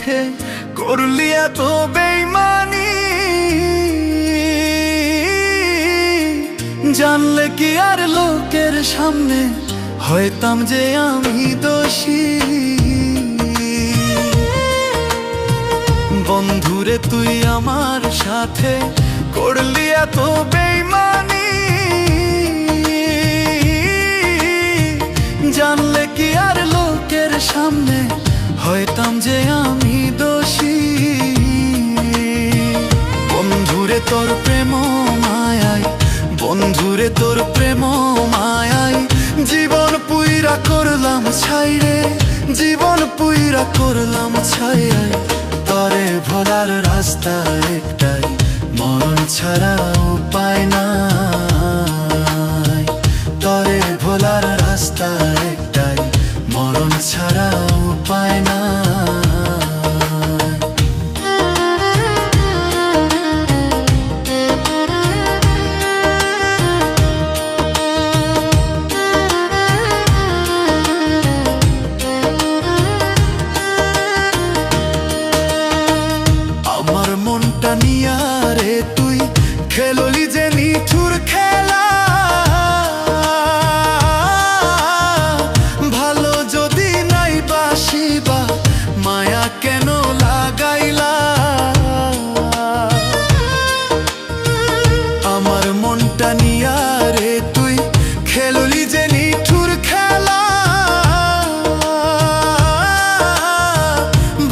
সাথে করলি এত বেইমানি, জানলে কি আর লোকের সামনে হইতাম যে আমি দোষী। বন্ধুরে তুই আমার সাথে করলি এত বেইমানি, জানলে কি আর লোকের সামনে হইতাম যে আমি দোষী। বন্ধুরে তোর প্রেম মায়ায়, বন্ধুরে তোর প্রেম মায়ায় জীবন পুইরা করলাম ছাই রে, জীবন পুইরা করলাম ছাই। তরে ভোলার রাস্তা একটাই, মরণ ছাড়া উপায় নাই। তরে ভোলার রাস্তা একটাই, মরণ ছাড়া উপায় নাই। আমার মনটা নিয়া রে তুই খেললি যে নিঠুর খেলা, ভালো যদি নাই বাসিবা মায়া কেন লাগাইলা। আমার মনটা নিয়া রে তুই খেললি যে নিঠুর খেলা,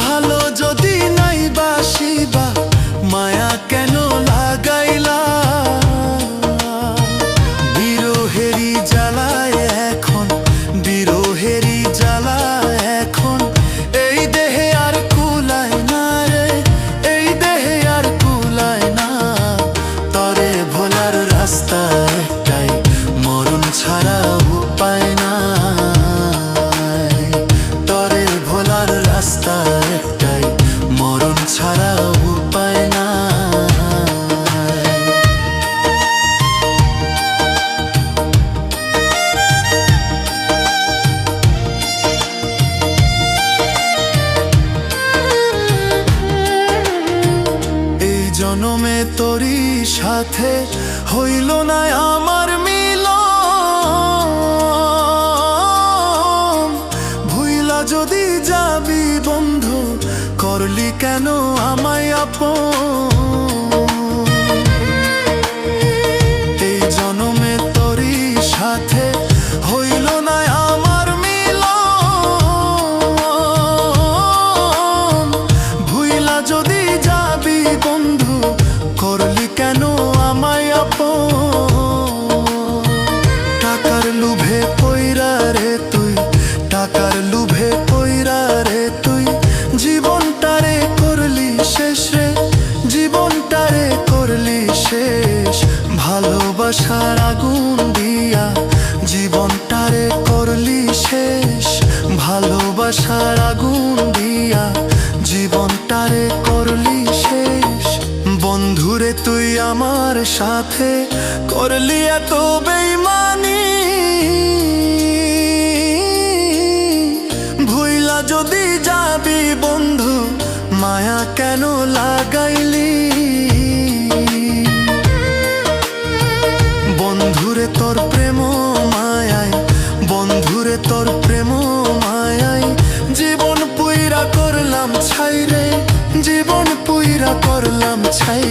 ভালো যদি নাই বাসিবা মায়া কেন লাগাইলা। বিরহেরি জ্বালায় এখন, বিরহেরি জ্বালায় এখন এই দেহে আর কুলায় না রে, এই দেহে আর কুলায় না। তরে ভোলার রাস্তা একটাই, মরণ ছাড়া উপায় নাই। তরে ভোলার রাস্তা একটাই, মরণ ছাড়া উপায় নাই। এই জনমে তোরই সাথে হইল না আমার মিলন, ভুইলা যদি যাবি বন্ধু করলি কেন আমায় আপন। এই জনমে তোরই সাথে হইল না আমার মিলন, ভুইলা যদি যাবি বন্ধু করলি কেন আমায় আপন। টাকার লোভে পইরা রে তুই, টাকার লোভে পইরা রে তুই জীবনটারে করলি শেষ রে, জীবনটারে করলি শেষ। ভালোবাসার আগুন দিয়া জীবনটারে করলি শেষ, ভালোবাসার আগুন দিয়া জীবনটারে করলি শেষ। বন্ধুরে তুই আমার সাথে করলি এত বেইমানি, ভুইলা যদি যাবি বন্ধু মায়া কেন লাগাইলি। বন্ধুরে তোর প্রেম মায়ায়, বন্ধুরে তোর প্রেম মায়ায় জীবন পুইরা করলাম ছাই রে, জীবন পুইরা করলাম ছাই।